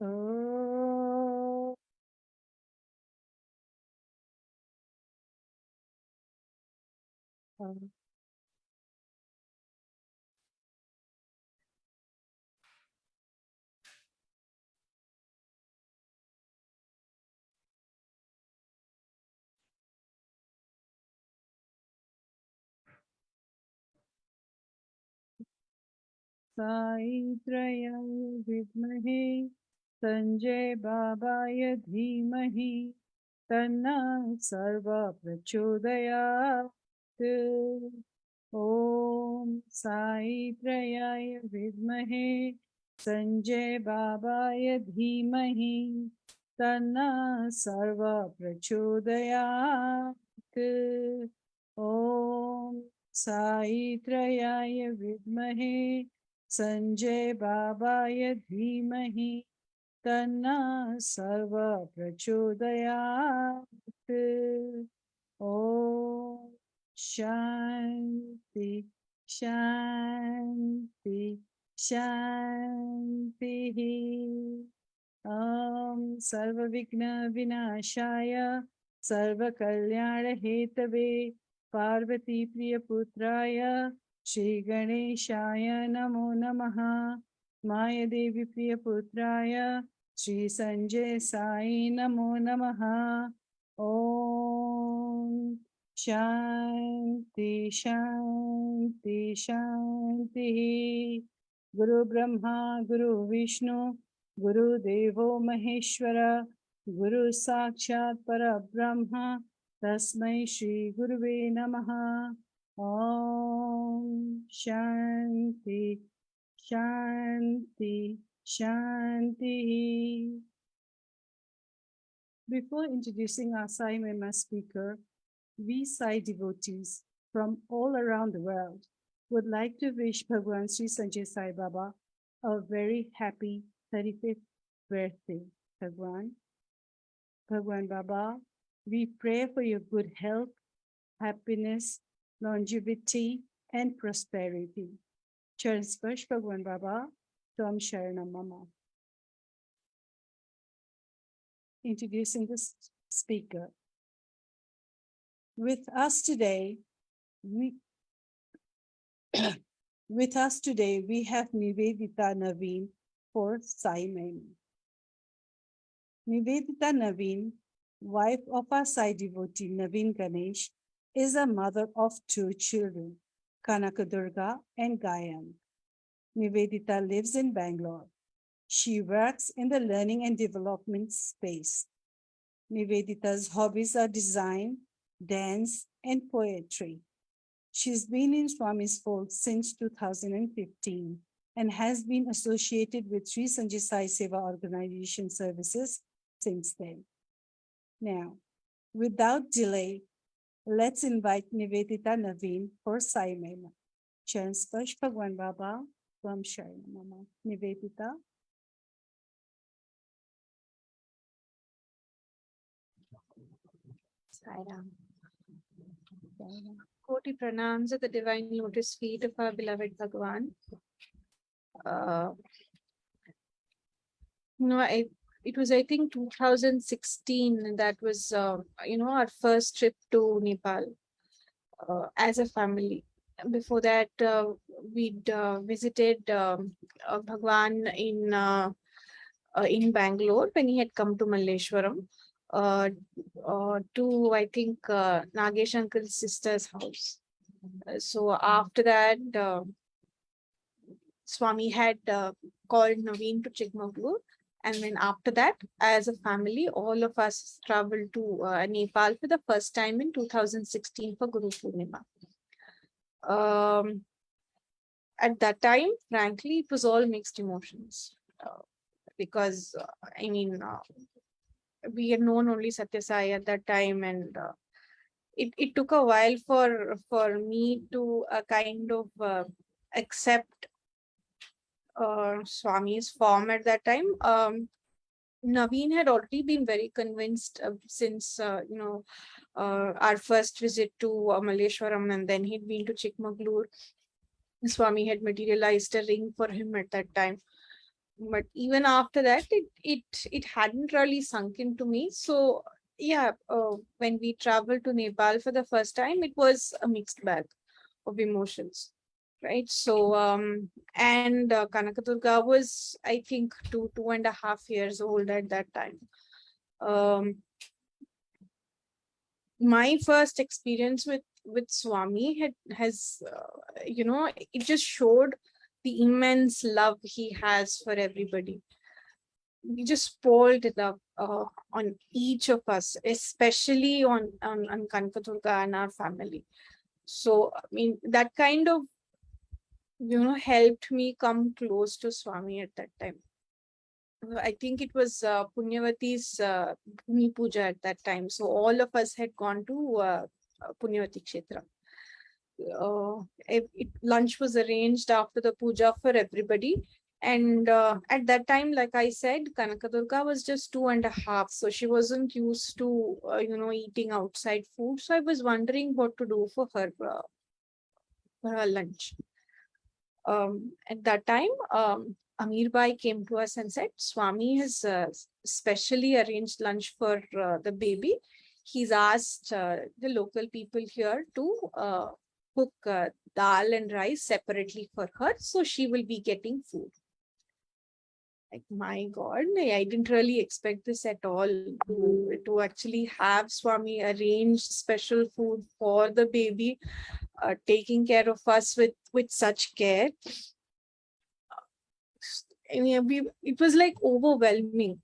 Oh. साईत्रयाय विद्महे संजय बाबाय धीमहि तन्नः सर्वः प्रचोदयात्। ॐ साईत्रयाय विद्महे संजय बाबाय धीमहि तन्नः सर्वः प्रचोदयात्। ॐ साईत्रयाय विद्महे संजय बाबाय धीमहि तन्नः सर्वः प्रचोदयात्। ॐ शान्ति शान्ति शान्तिः। सर्वविघ्न विनाशाय सर्वकल्याणहेतवे पार्वती प्रियपुत्राय श्री गणेशाय नमो नमः। मायादेवी प्रियपुत्राय श्री संजय साई नमो नमः। ओम शांति शांति शांति। गुरु ब्रह्मा गुरु विष्णु गुरुदेवो महेश्वर गुरु साक्षात् परब्रह्म तस्मै श्री गुरुवे नमः। ओम शांति शांति शांति। Before introducing our Sai Mahima speaker, we Sai devotees from all around the world would like to wish Bhagwan Sri Sanjay Sai Baba a very happy 35th birthday. Bhagwan Baba, we pray for your good health, happiness, longevity, and prosperity. Charan Sparsh Bhagwan Baba, Tom SHARANAM Mama. Introducing the speaker. With us today, we have Niveditha Navin for Sai Mahima. Niveditha Navin, wife of our Sai devotee Navin Ganesh, is a mother of 2 children, Kanakadurga and Gayan. Niveditha lives in Bangalore. She works in the learning and development space. Nivedita's hobbies are design, dance, and poetry. She's been in Swami's fold since 2015 and has been associated with Sri Sanjay Sai Seva Organization services since then. Now, without delay, let's invite Niveditha Navin for Sai Mahima. Charan Sparsh Bhagwan Baba from SHARANAM Mama. Niveditha. Sairam. Koti pranams at the divine lotus feet of our beloved Bhagwan. It was, I think, 2016. That was, our first trip to Nepal as a family. Before that, we'd visited Bhagwan in Bangalore when he had come to Malleshwaram. To, I think, Nagesh uncle's sister's house. So after that, Swami had called Navin to Chikmagalur. And then after that, as a family, all of us traveled to Nepal for the first time in 2016 for Guru Purnima. At that time, frankly, it was all mixed emotions. Because, we had known only Satya Sai at that time, and it took a while for me to kind of accept Swami's form at that time. Navin had already been very convinced since our first visit to Malleshwaram, and then he'd been to Chikmagalur. Swami had materialized a ring for him at that time. but even after that, it hadn't really sunk into me. So yeah, when we traveled to Nepal for the first time, it was a mixed bag of emotions, right? So and Kanakadurga was, I think, 2.5 years old at that time. um my first experience with Swami has it just showed the immense love he has for everybody. We just poured it up on each of us, especially on Kanakadurga and our family. So I mean, that kind of helped me come close to Swami at that time. I think it was Punyavati's Bhumi Puja at that time. So all of us had gone to Punyavati Kshetra. Lunch was arranged after the puja for everybody. And at that time, like I said, Kanakadurga was just 2.5. So she wasn't used to, eating outside food. So I was wondering what to do for her lunch. At that time, Amir Bhai came to us and said, Swami has specially arranged lunch for the baby. He's asked the local people here to cook dal and rice separately for her, so she will be getting food. Like, my God, I didn't really expect this at all, to actually have Swami arrange special food for the baby, taking care of us with such care. I mean, it was like overwhelming.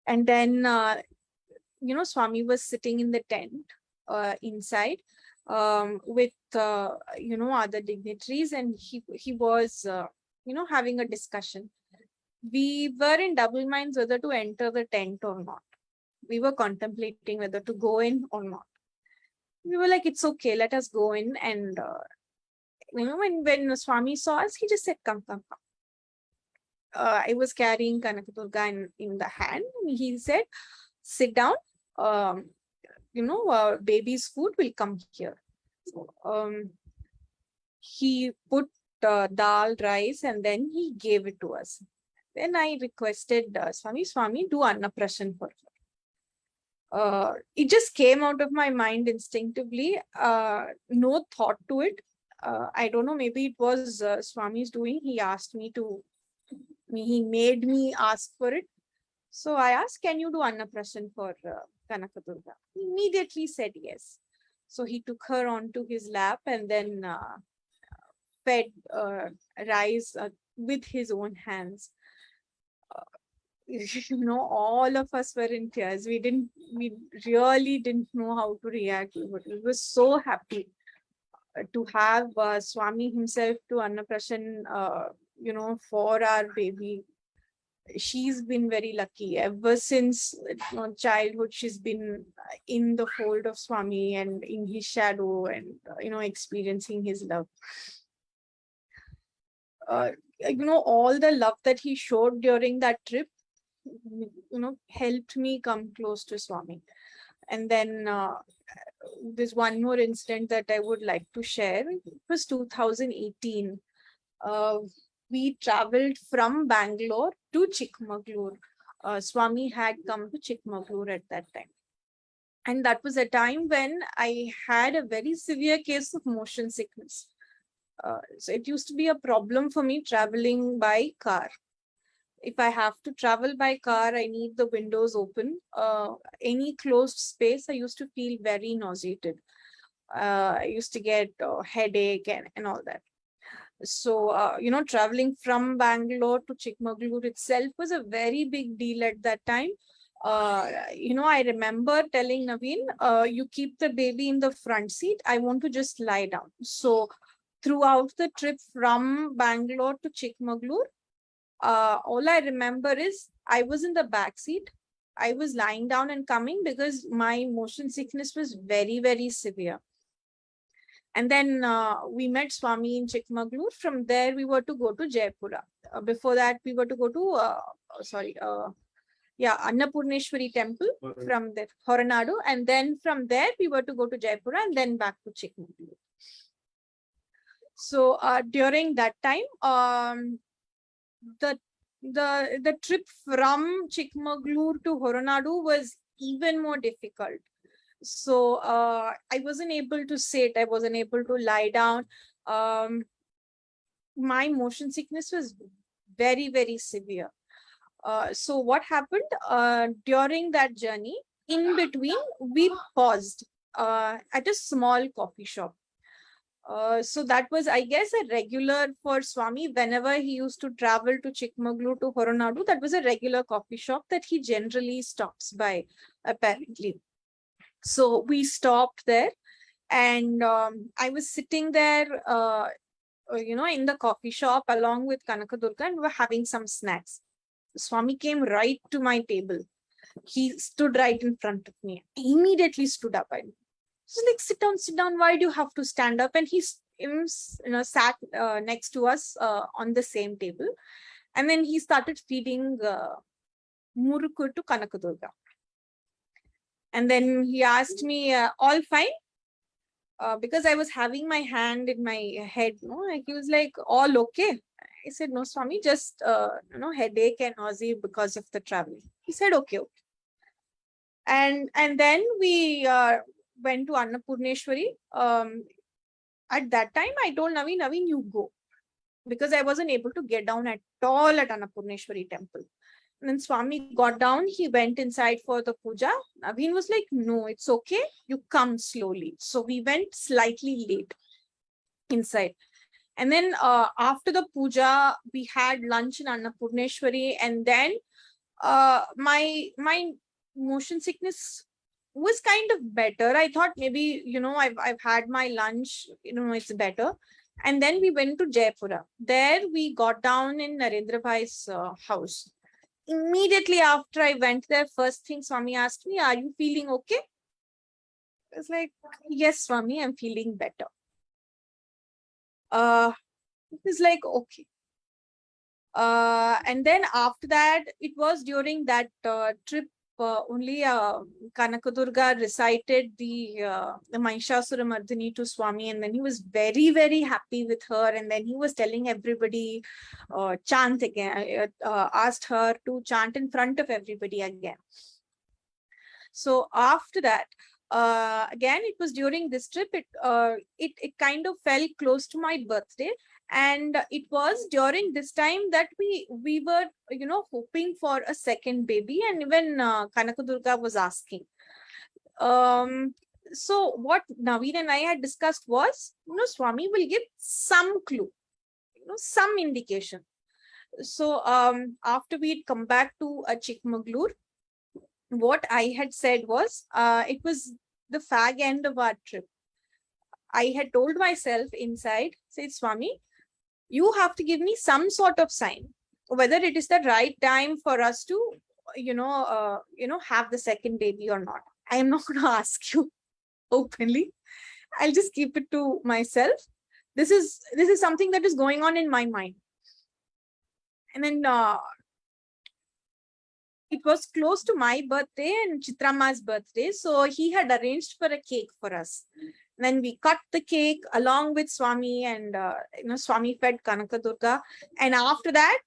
And then, Swami was sitting in the tent inside with, other dignitaries, and he was, having a discussion. We were in double minds whether to enter the tent or not. We were contemplating whether to go in or not. We were like, it's okay, let us go in. And, when Swami saw us, he just said, come, come, come. I was carrying Kanakadurga in the hand. And he said, sit down. Baby's food will come here. So, he put dal, rice, and then he gave it to us. Then I requested Swami, do Annaprashan for her. It just came out of my mind instinctively. No thought to it. I don't know, maybe it was Swami's doing. He asked me to, he made me ask for it. So I asked, can you do Annaprashan for Kanakadurga? He immediately said yes. So he took her onto his lap and then fed rice with his own hands. All of us were in tears. We really didn't know how to react. But we were so happy to have Swami himself to Annaprashan, for our baby. She's been very lucky ever since childhood. She's been in the fold of Swami and in his shadow, and experiencing his love. All the love that he showed during that trip, helped me come close to Swami. And then there's one more incident that I would like to share. It was 2018. We traveled from Bangalore to Chikmagalur. Swami had come to Chikmagalur at that time. And that was a time when I had a very severe case of motion sickness. So it used to be a problem for me traveling by car. If I have to travel by car, I need the windows open. Any closed space, I used to feel very nauseated. I used to get headache and all that. So, traveling from Bangalore to Chikmagalur itself was a very big deal at that time. I remember telling Navin, you keep the baby in the front seat. I want to just lie down. So throughout the trip from Bangalore to Chikmagalur, all I remember is I was in the back seat. I was lying down and coming because my motion sickness was very, very severe. And then we met Swami in Chikmagalur. From there, we were to go to Jaipura. Before that, we were to go to, Annapurneshwari temple from there, Horanadu. And then from there, we were to go to Jaipura and then back to Chikmagalur. So during that time, the the trip from Chikmagalur to Horanadu was even more difficult. So I wasn't able to sit, I wasn't able to lie down. My motion sickness was very, very severe. So what happened during that journey, in between, we paused at a small coffee shop. So that was, I guess, a regular for Swami. Whenever he used to travel to Chikmagalur to Horanadu, that was a regular coffee shop that he generally stops by, apparently. So we stopped there, and I was sitting there, in the coffee shop along with Kanakadurga, and we were having some snacks. Swami came right to my table. He stood right in front of me. I immediately stood up. I was like, sit down. Why do you have to stand up? And he sat next to us on the same table. And then he started feeding Murukku to Kanakadurga. And then he asked me, all fine? Because I was having my hand in my head, like he was like, all okay? I said, no, Swami, just headache and nausea because of the traveling. He said, okay. And then we went to Annapurneshwari. At that time, I told Navin, you go, because I wasn't able to get down at all at Annapurneshwari temple. And then Swami got down, he went inside for the puja. Navin was like, no, it's okay, you come slowly. So we went slightly late inside. And then after the puja, we had lunch in Annapurneshwari. And then my motion sickness was kind of better. I thought maybe, I've had my lunch, it's better. And then we went to Jaipura. There we got down in Narendra Bhai's house. Immediately after I went there, first thing Swami asked me, are you feeling okay? I was like, yes, Swami, I'm feeling better. It was like, okay. And then after that, it was during that trip only Kanakadurga recited the Mahishasura Mardini to Swami, and then he was very, very happy with her. And then he was telling everybody, chant again, asked her to chant in front of everybody again. So after that, again, it was during this trip, it kind of fell close to my birthday. And it was during this time that we were, hoping for a second baby. And even Kanakadurga was asking. So what Navin and I had discussed was, Swami will give some clue, some indication. So after we'd come back to Chikmagalur, what I had said was, it was the fag end of our trip. I had told myself inside, said, Swami, you have to give me some sort of sign, whether it is the right time for us to, have the second baby or not. I am not going to ask you openly. I'll just keep it to myself. This is something that is going on in my mind. And then it was close to my birthday and Chitrama's birthday. So he had arranged for a cake for us. Then we cut the cake along with Swami, and Swami fed Kanakadurga. And after that,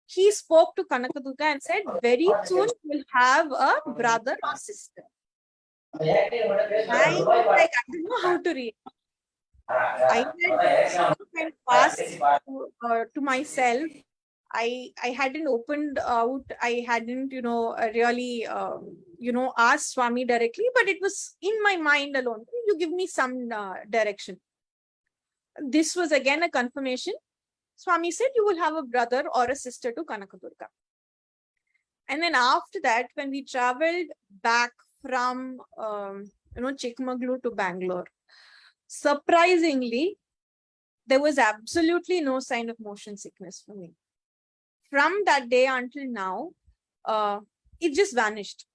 he spoke to Kanakadurga and said, very soon we'll have a brother or sister. I was like, I don't know how to read. I had passed to myself. I hadn't opened out. I hadn't, really, asked Swami directly, but it was in my mind alone. You give me some direction. This was again a confirmation. Swami said, you will have a brother or a sister to Kanakadurga. And then after that, when we traveled back from, Chikmagalur to Bangalore, surprisingly, there was absolutely no sign of motion sickness for me. From that day until now, it just vanished.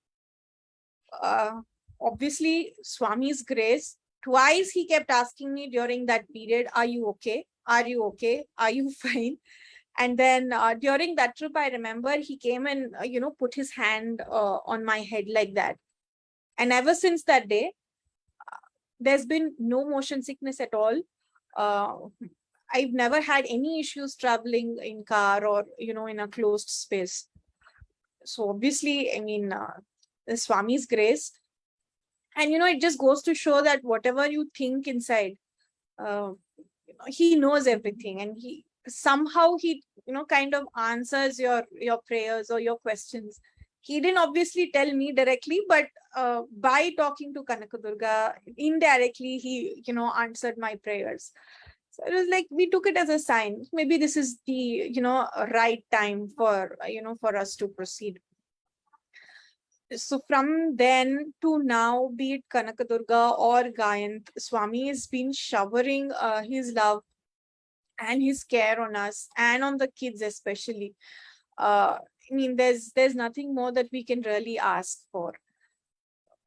Obviously, Swami's grace. Twice he kept asking me during that period, are you okay? Are you okay? Are you fine? And then during that trip, I remember he came and, put his hand on my head like that. And ever since that day, there's been no motion sickness at all. I've never had any issues traveling in car or, in a closed space. So obviously, I mean, the Swami's grace. And, it just goes to show that whatever you think inside, he knows everything, and he somehow kind of answers your prayers or your questions. He didn't obviously tell me directly, but by talking to Kanakadurga, indirectly he answered my prayers. So it was like we took it as a sign. Maybe this is the right time for for us to proceed. So from then to now, be it Kanakadurga or Gayant, Swami has been showering his love and his care on us and on the kids especially. I mean, there's nothing more that we can really ask for.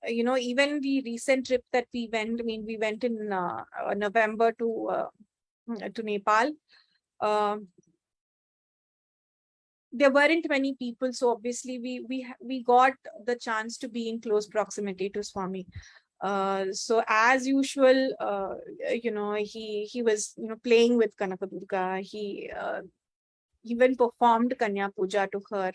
Even the recent trip that we went, I mean, we went in November to Nepal. There weren't many people, so obviously we got the chance to be in close proximity to Swami. So as usual, he was playing with Kanakadurga. He even performed Kanya Puja to her.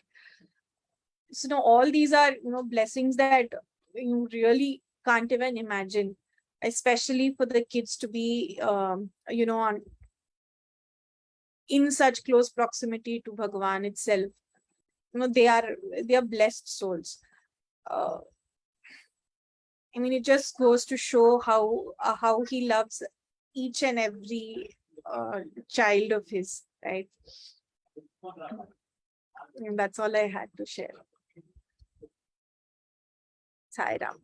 So all these are blessings that you really can't even imagine, especially for the kids to be in such close proximity to Bhagwan itself. They are blessed souls. I mean, it just goes to show how he loves each and every child of his, right? And that's all I had to share. Sairam.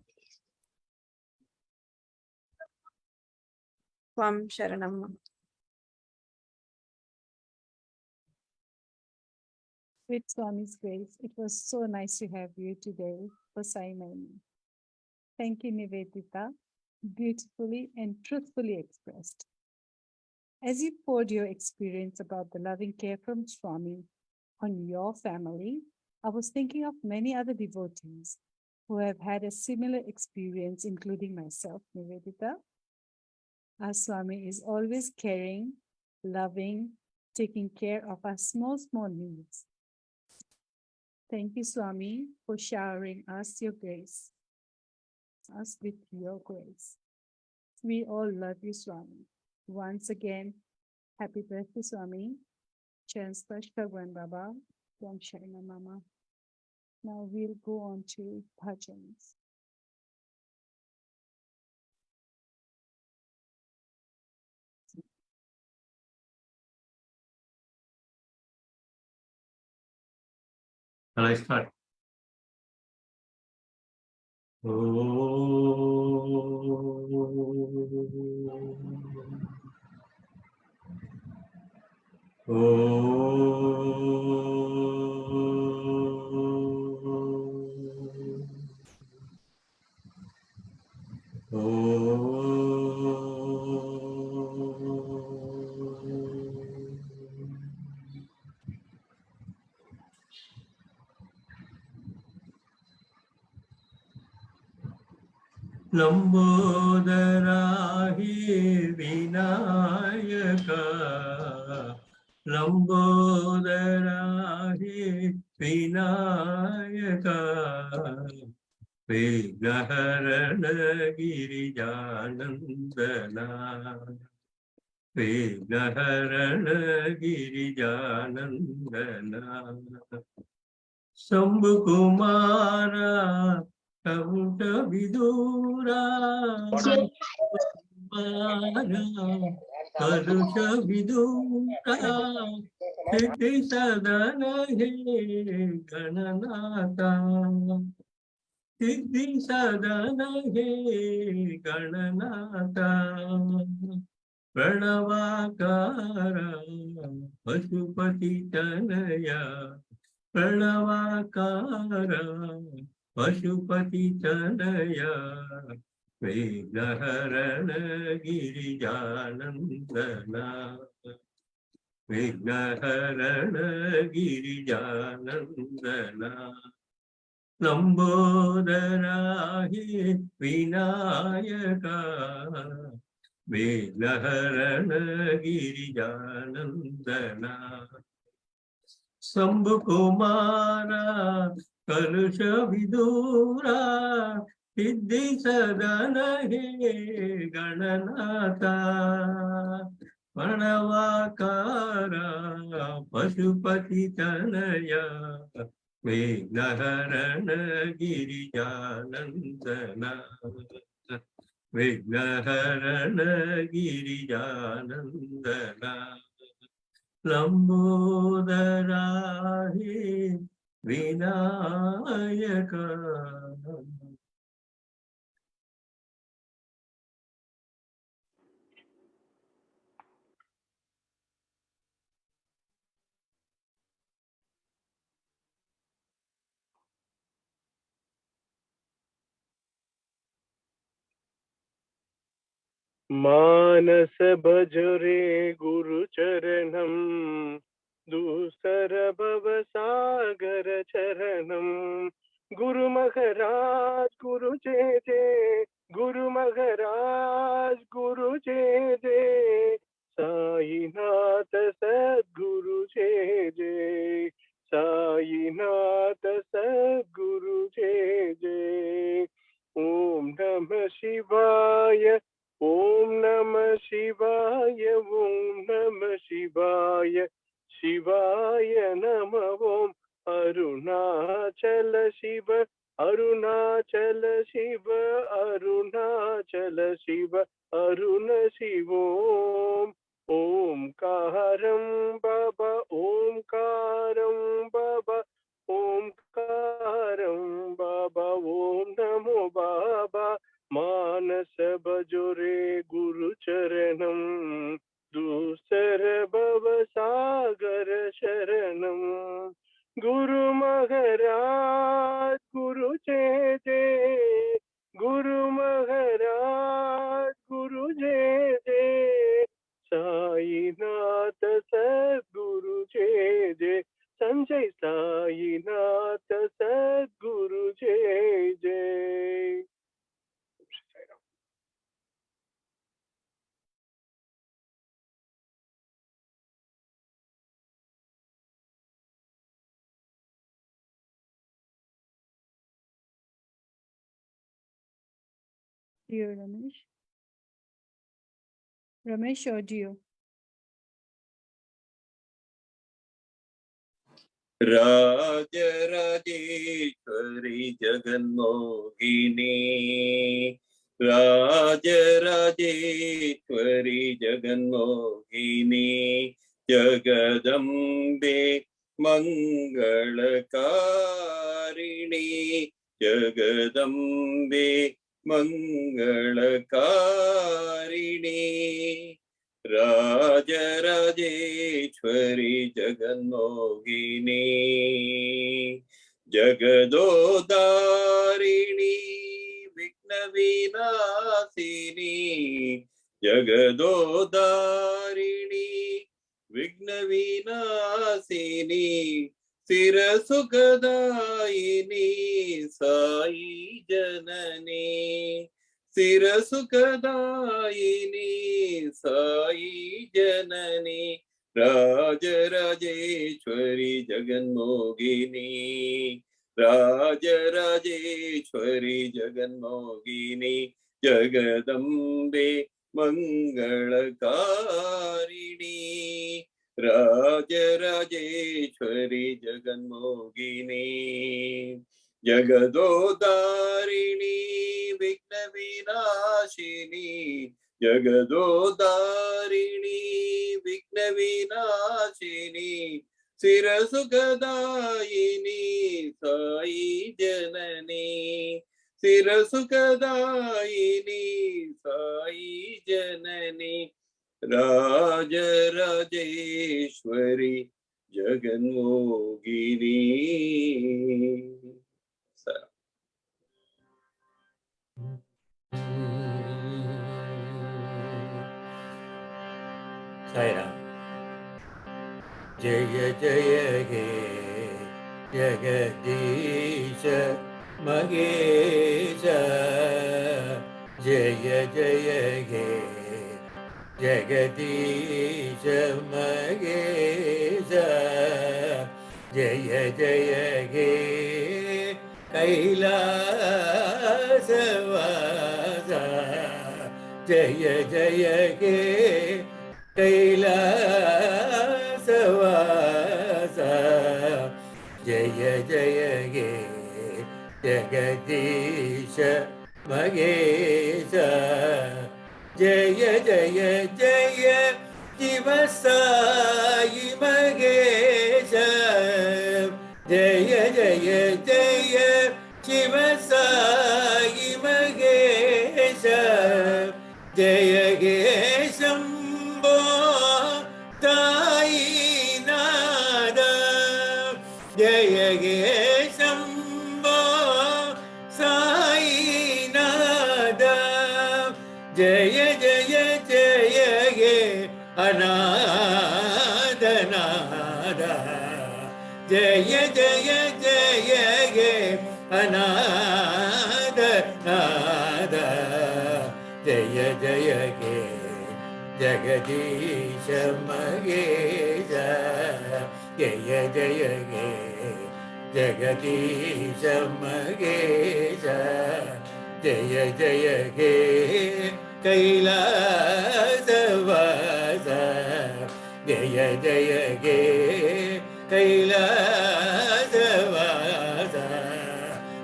Swam Sharanam. With Swami's grace, it was so nice to have you today for Simon. Thank you, Niveditha. Beautifully and truthfully expressed. As you poured your experience about the loving care from Swami on your family, I was thinking of many other devotees who have had a similar experience, including myself, Niveditha. Our Swami is always caring, loving, taking care of our small needs. Thank you, Swami, for showering us with your grace. We all love you, Swami. Once again, happy birthday, Swami. Charan SPARSH BHAGWAN Baba from SHARANAM MAMAH. Now we'll go on to bhajans. Shall I start? लंबोदराहि Vinayak लंबोदराहि Vinayak विघ्नहरण गिरिजानंदना विघ्नहरण गिरिजानंदना Shambhu Kumara कबुट विदूरा Karusha विदूरा सिद्धि सदन हे गणनाथा सिद्धि सदन हे गणनाथा प्रणवाकार पशुपति तनया प्रणवाकार पशुपति तनया विघ्नहरण गिरिजानंदना विघ्नहरण गिरिजानंदना लंबोदराहि विनायका विलहरण गिरिजानंदना शंभु कुमारा कलुष विदूरा सिद्धि सदन हे गणनाथा प्रणवाकारा पशुपति तनया विघ्नहरण गिरिजानंदना विघ्नहरण गिरिजानंदना लंबोदरा हे विनायक मानस भजरे गुरु चरणम दूसर भव सागर चरणम गुरु महाराज गुरु जय जय गुरु महाराज गुरु जय जय साईनाथ सद्गुरु जय जय साईनाथ सद्गुरु जय जय ओम नमः शिवाय ओम नमः शिवाय ओम नमः शिवाय शिवाय नमः ओम अरुणाचल शिव अरुणाचल शिव अरुणाचल शिव अरुण शिव ओमकारं बाबा ओमकारं बाबा ओमकारं बाबा ओम नमो बाबा मानस भजोरे गुरु चरणम दूसर भव सागर शरणम गुरु महाराज गुरु जय जय गुरु महाराज गुरु जय जय साईनाथ सद्गुरु जय जय संजय साईनाथ सद्गुरु जय जय Dear Ramesh. Ramesh, audio. Rajrajeshwari Jaganmohini Rajrajeshwari Jaganmohini Jagdambe मंगलकारिणी Jagdambe मंगलकारिणी Rajrajeshwari Jaganmohini जगदोदारिणी विघ्नविनाशिनी जगदोदारिणी विघ्नविनाशिनी सिरसुखदायिनी Sai Janani सिरसुखदायिनी Sai Janani Rajrajeshwari Jaganmohini Rajrajeshwari Jaganmohini Jagdambe मंगलकारिणी Rajrajeshwari Jaganmohini जगदोदारिणी विघ्नविनाशिनी जगदोदारिणी विघ्नविनाशिनी सिरसुखदायिनी Sai Janani सिरसुखदायिनी Sai Janani Rajrajeshwari Jaganmohini Saira. Jaya Jaya He Jagadisha Magesha Jaya Jaya He Jagdish Mahesh जय जय हे कैलासवास जय जय हे कैलासवास जय जय हे जगदीश महेश जय जय जय शिव साई महेश जय जय जय शिव साई महेश जय हे शंभो साई नाद जय हे शंभो साई नाद जय जय जय हे अनादनाद जय जय जय हे अनादनाद जय जय हे जगदीश महेश जय जय हे जगदीश महेश जय जय हे कैलासवास जय जय हे कैलासवास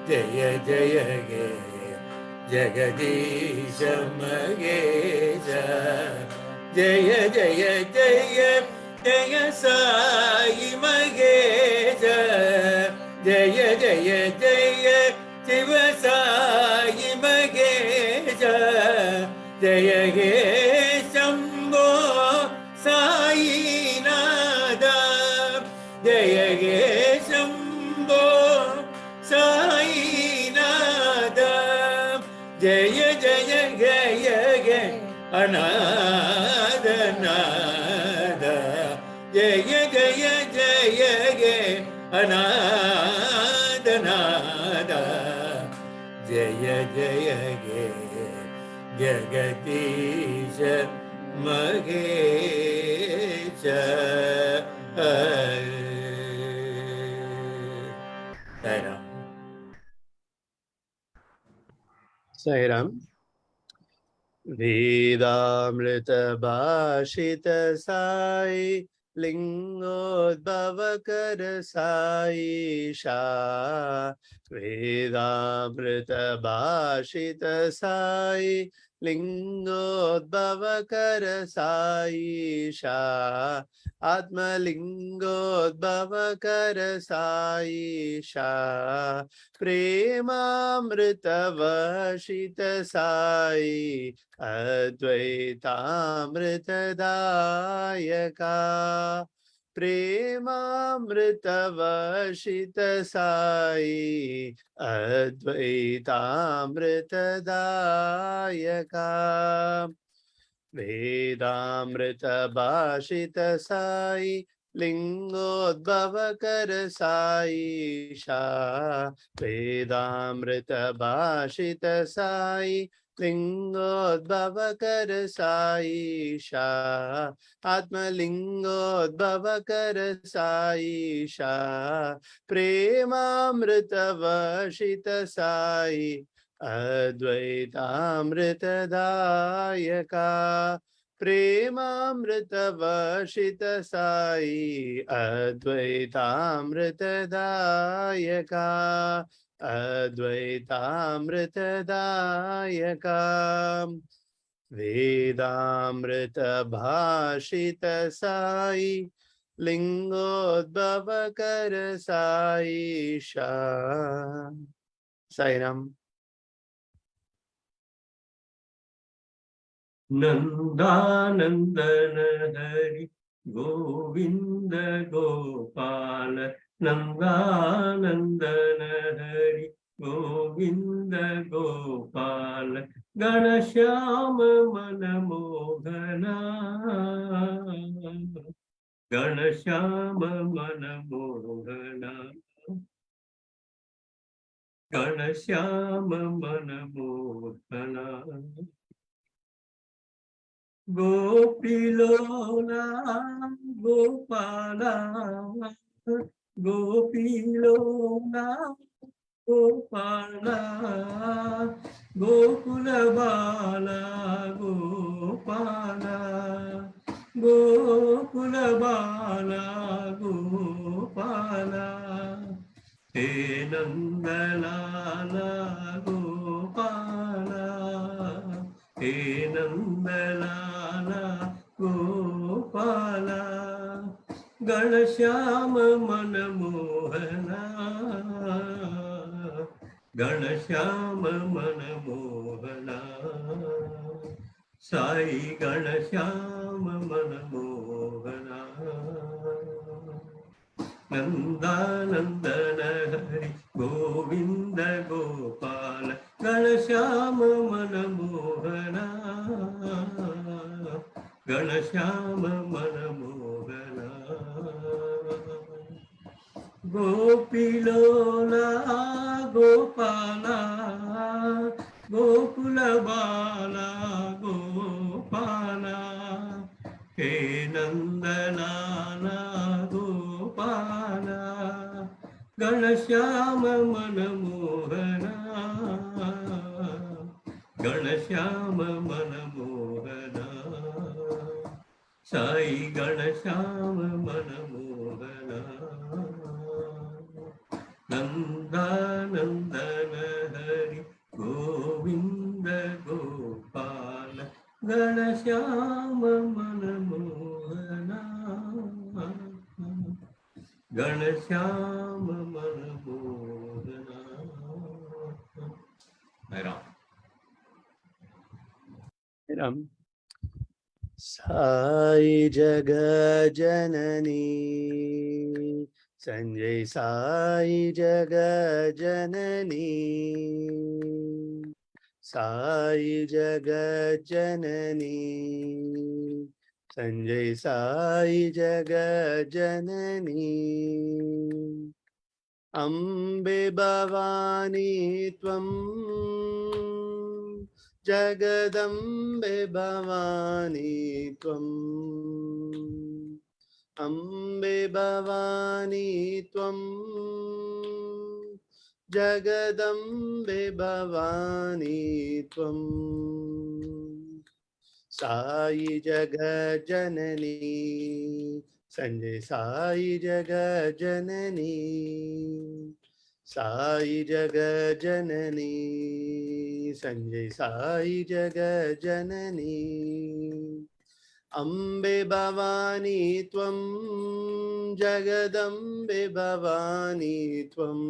जय जय हे जगदीश महेश जय जय जय जय साई महेश जय जय जय शिव साई महेश जय हे शंभो साई नाद जय हे शंभो साई नाद जय जय जय हे अनादनाद जय जय जय हे अनादनाद जय जय हे जगदीश महेश साईराम वेदामृत भाषित साई लिंगोद्भव कर साई शा वेदामृत भाषित साई लिंगोद्भव कर साई शा आत्मलिंगोद्भव कर साई शा प्रेमामृत वर्षित साई अद्वैतामृतदायका प्रेमामृत वर्षित साई अद्वैतामृतदायका वेदामृत भाषित साई लिंगोद्भव कर साई शा वेदामृत भाषित साई लिंगोद्भव कर साई शा आत्मलिंगोद्भव कर साई शा प्रेमामृत वर्षित साई अद्वैतामृतदायका प्रेमामृत वर्षित साई अद्वैतामृतदायका अद्वैतामृतदायका वेदामृत भाषित साई लिंगोद्भव कर साई शा Sairam नंदानंदन Hari Govind Gopal नंदानंदन Hari Govind Gopal Ghanshyam मनमोहना Ghanshyam मनमोहना Ghanshyam मनमोहना Gopilola Gopala Gopilola Gopala Gokula Bala Gopala Gokula Bala Gopala He Nandalala Gopala He Nandalala Gopala Ganashyama Manamohana Ganashyama Manamohana Sai Ganashyama Manamohana Nandanandana Hari Govinda Gopala Ganashyama Manamohana Ganashyama Manamohana Gopilola Gopala Gokula Bala Gopala He Nandalala Gopala Ganashyama Manamohana Ganashyama Manamohana Sai Ganashyama Manamohana Nandanandana Hari Govinda Gopala Ganashyama Manamohana Ganashyama Manamohana Ram. Ram. Sai Jaga Janani Sanjay Sai Jaga Janani Sai Jaga Janani Sanjay Sai Jaga Janani Ambe Bhavani Tvam Jagadambe Bhavani Tvam Ambe Bhavani Tvam Jagadambe Bhavani Tvam Sai Jagajanani Sanjay Sai Jagajanani Sai Jagajanani Sanjay Sai Jagajanani Ambe Bhavani Tvam Jagadambe Bhavani Tvam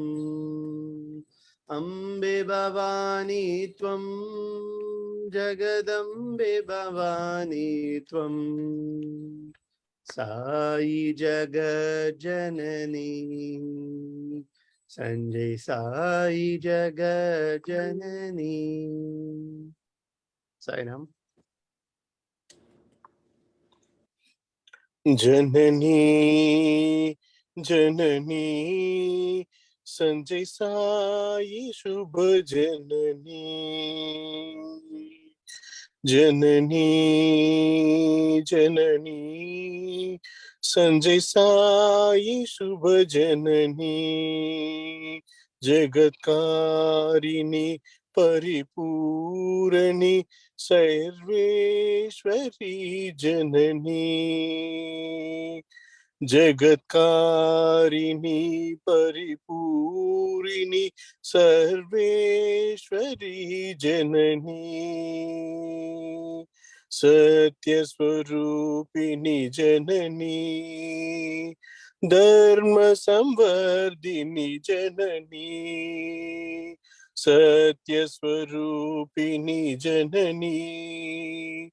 Ambe Bhavani Tvam Jagadambe Bhavani Tvam Sai Jagajanani Sanjay Sai Jagajanani Sainam. Janani, Janani, Sanjay Sai Shubha Janani. Janani, Janani, Sanjay Sai Shubha Janani. Jagatkarini Paripurani Sarveshwari Janani. Jagatkarini Paripurini Sarveshwari Janani. Satyaswarupini Janani. Dharma Samvardini Janani. Satyaswarupini Janani.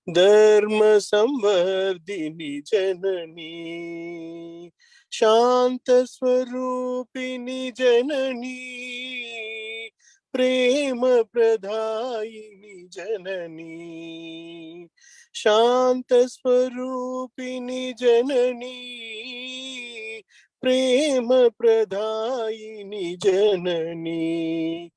Dharma Samvardini Janani. Shanta Swarupini Janani. Prema Pradayini Janani. Shanta Swarupini Janani. Prema Pradayini Janani.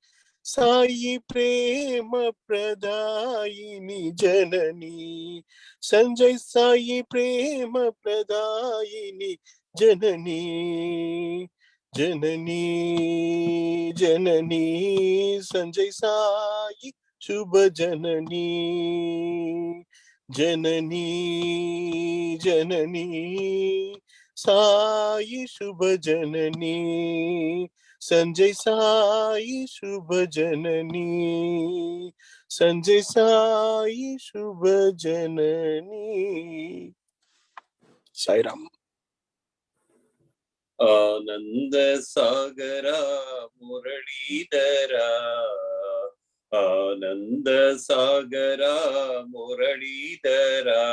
Sai प्रेम प्रदायिनी जननी संजय साई प्रेम प्रदायिनी जननी जननी जननी संजय साई शुभ जननी जननी जननी साई शुभ जननी संजय साई शुभ जननी संजय साई शुभ जननी साई राम आनंद सागरा मुरलीधरा आनंद सागरा मुरलीधरा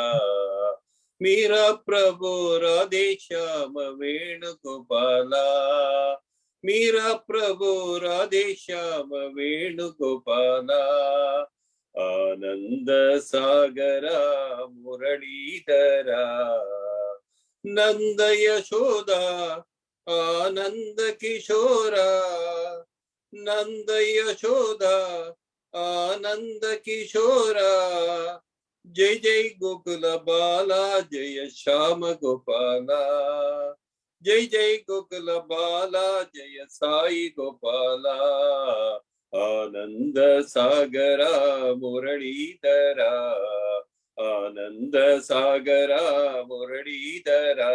मेरा प्रभु राधे श्याम वेणुगोपाला मेरा प्रभु राधे श्याम वेणुगोपाला आनंद सागरा मुरलीधरा नंद यशोदा आनंद किशोरा नंद यशोदा आनंद किशोरा जय जय गोकुल बाला जय श्याम गोपाला जय जय गोकुल बाला जय साई गोपाला आनंद सागरा मुरलीधरा आनंद सागरा मुरलीधरा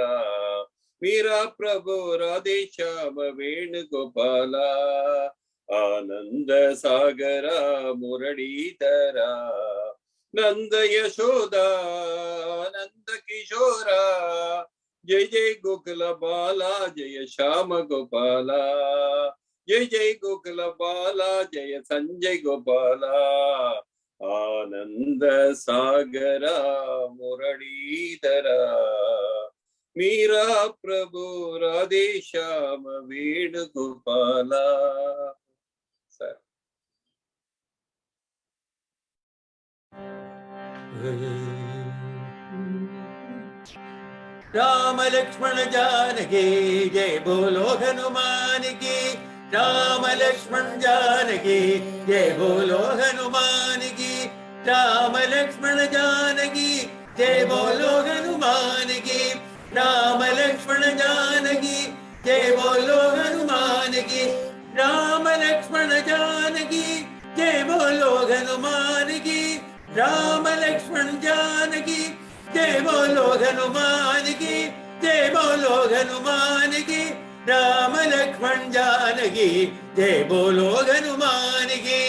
मेरा प्रभु राधे श्याम वेणुगोपाला आनंद सागरा मुरलीधरा नंद यशोदा नंद किशोरा जय जय गोकुल बाला जय श्याम गोपाला जय जय गोकुल बाला जय संजय गोपाला आनंद सागरा मुरलीधरा मेरा प्रभु राधे श्याम वेणुगोपाला सर राम लक्ष्मण जानकी जय बोलो हनुमान की राम लक्ष्मण जानकी जय बोलो हनुमान की राम लक्ष्मण जानकी जय बोलो हनुमान की राम लक्ष्मण जानकी जय बोलो हनुमान की राम लक्ष्मण जानकी जय बोलो हनुमान की राम लक्ष्मण जानकी जय बोलो हनुमान की जय बोलो हनुमान की राम लक्ष्मण जानकी जय बोलो हनुमान की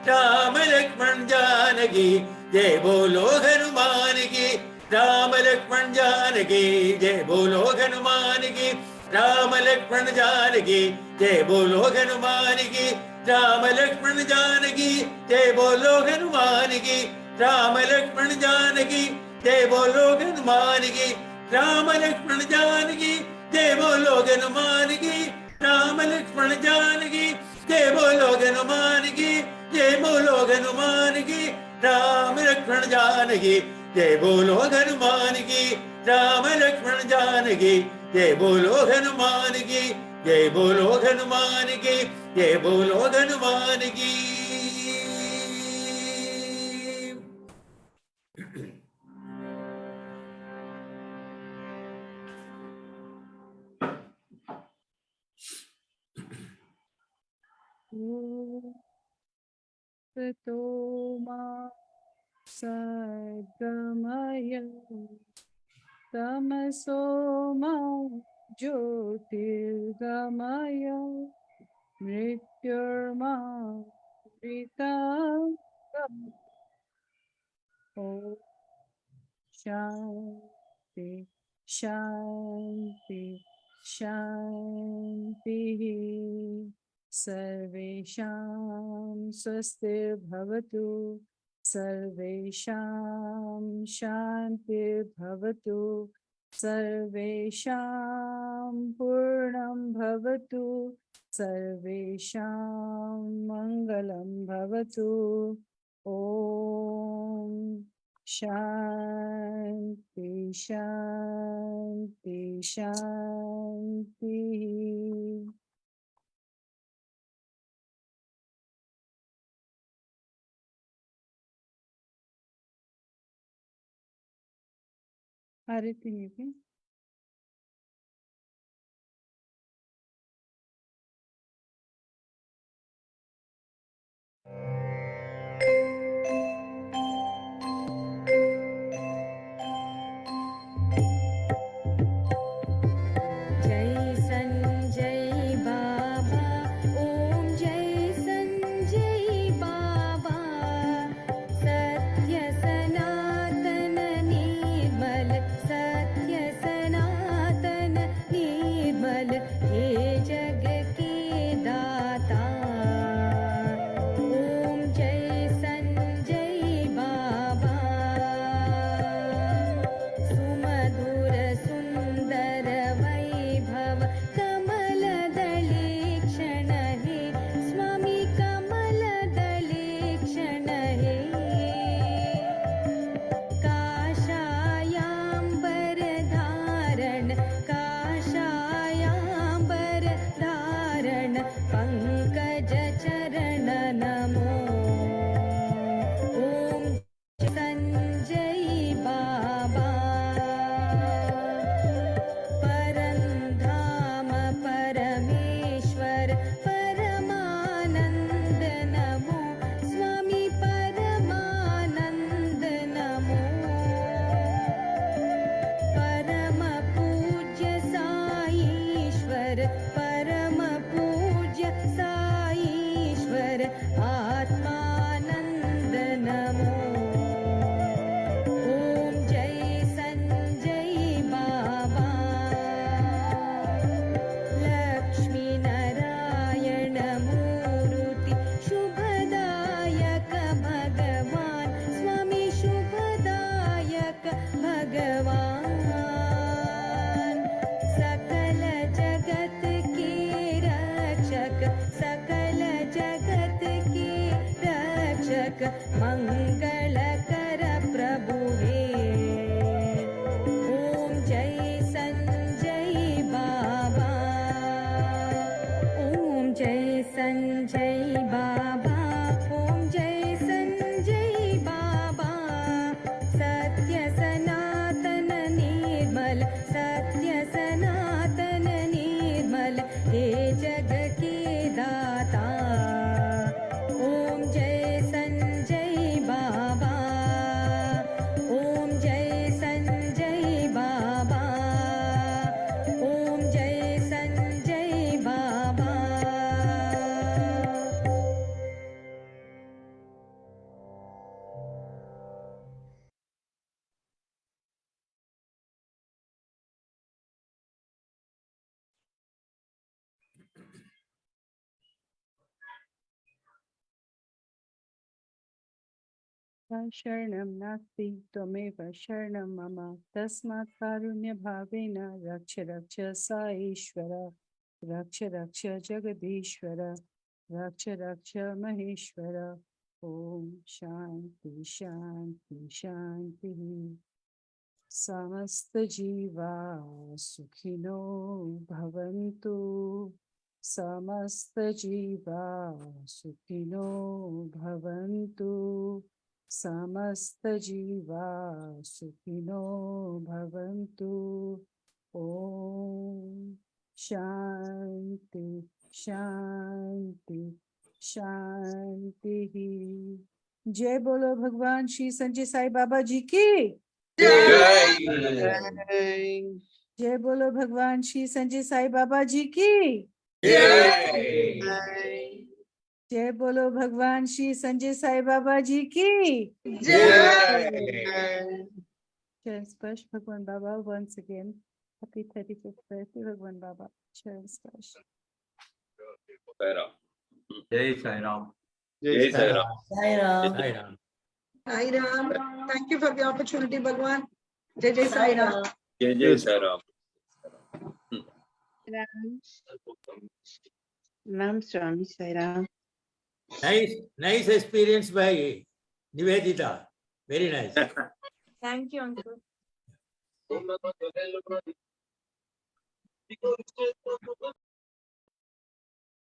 राम लक्ष्मण जानकी जय बोलो हनुमान की राम लक्ष्मण जानकी जय बोलो हनुमान की राम लक्ष्मण जानकी जय बोलो हनुमान की राम लक्ष्मण जानकी जय बोलो हनुमान की राम लक्ष्मण जानकी जय बोलो हनुमान की राम लक्ष्मण जानकी जय बोलो हनुमान की राम लक्ष्मण जानकी जय बोलो हनुमान की जय बोलो हनुमान की राम लक्ष्मण जानकी जय बोलो हनुमान की राम लक्ष्मण जानकी जय बोलो हनुमान की जय बोलो हनुमान की जय बोलो हनुमान की ततो मा सद्गमय तमसो मा ज्योतिर्गमय मृत्युर्मा मृतङ्गम ॐ शान्ति शान्ति शान्तिः सर्वेषां स्वस्तिर्भवतु सर्वेषां शान्तिर्भवतु सर्वेषां पूर्णं भवतु सर्वेषां मङ्गलं भवतु ॐ शान्ति शान्ति शान्तिः Arati Navin. जय संजय बाबा ओम जय संजय बाबा सत्य सनातन निर्मल सत्य सनातन निर्मल हे जग के दाता ओम जय संजय बाबा सुमधुर सुंदर वैभव कमल दले क्षण हे स्वामी कमल दले क्षण हे काषायाम्बर धारण काषायाम्बर धारण पंकज चरण नमो ओम संजय बाबा परंधाम परमेश्वर परमानंद नमो स्वामी परमानंद नमो परम पूज्य साईश्वर परम पूज्य साईश्वर आत्मानंद नमो ओम जय संजय बाबा लक्ष्मी नारायण मूर्ति शुभदायक भगवान स्वामी शुभदायक भगवान सकल जगत के रक्षक सकल जगत के रक्षक मंगल कर प्रभु हे ओम जय संजय बाबा ओम जय संजय बाबा ओम जय संजय बाबा सत्य सनातन निर्मल सत्य सनातन निर्मल हे जग के दाता ओम जय संजय बाबा ओम जय संजय बाबा ओम जय संजय बाबा शरणं नास्ति त्वमेव शरणं मम तस्मात् कारुण्य भावेन रक्ष रक्ष साईश्वर रक्ष रक्ष जगदीश्वर रक्ष रक्ष महेश्वर ओम शांति शांति शांति समस्त जीवा सुखिनो भवन्तु समस्त जीवा सुखिनो भवन्तु समस्त जीवा सुखिनो भवन्तु ओम शांति शांति शांति। जय बोलो भगवान श्री संजय साई बाबा जी की जय जय बोलो भगवान श्री संजय साई बाबा जी की जय जय बोलो भगवान श्री संजय साई बाबा जी की जय Charan Sparsh Bhagwan Baba once again. Happy 35th birthday Bhagwan Baba. Charan Sparsh. जय साई राम जय Sai Ram Sai Ram Sai Ram. Thank you for the opportunity, Bhagwan. Jai Jai Sai Ram. जय Sai Ram Nam Swami Sai Ram. nice experience by Niveditha. Very nice. Thank you, uncle.